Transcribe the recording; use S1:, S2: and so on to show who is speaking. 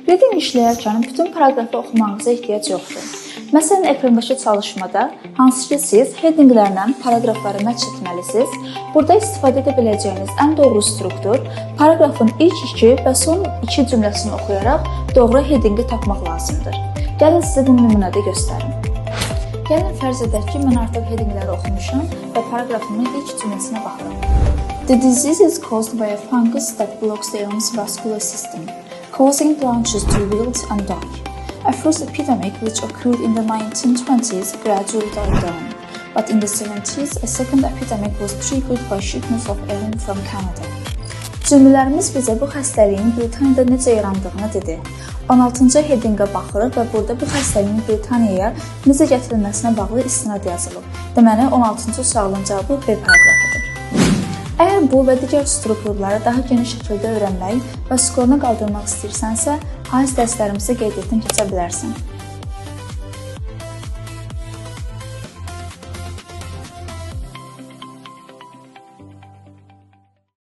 S1: Reading işləyərkən bütün paraqrafı oxumağınıza ehtiyac yoxdur. Məsələn, ekrandakı çalışmada hansı ki siz headinglərlə paraqrafları məşq etməlisiniz. Burada istifadə edə biləcəyiniz ən doğru struktur paraqrafın ilk 2 və son 2 cümləsini oxuyaraq doğru headingi tapmaq lazımdır. Gəlin sizə bunu nümunədə göstərim. Gəlin fərz edək ki, mən artıq headingləri oxumuşam və paraqrafımın ilk cümləsinə baxıram. The disease is caused by a fungus that blocks the lungs vascular system, causing branches to wilt and die. A first epidemic which occurred in the 1920s gradually died down, but in the 70s a second epidemic was triggered by shipments of alien from Canada. Cümlələrimiz bizə bu xəstəliyin Britaniyada necə yarandığını dedi. 16-cı headingə baxırıq və burada bu xəstəliyin Britaniyaya necə gətirilməsinə bağlı istinad yazılıb. Deməli, 16-cı sualın cavabı B paraqrafıdır. Əgər bu və digər strukturları daha geniş şəkildə öyrənmək və skorunu qaldırmaq istəyirsənsə, haiz dərslərimizə qeyd etdən keçə bilərsən.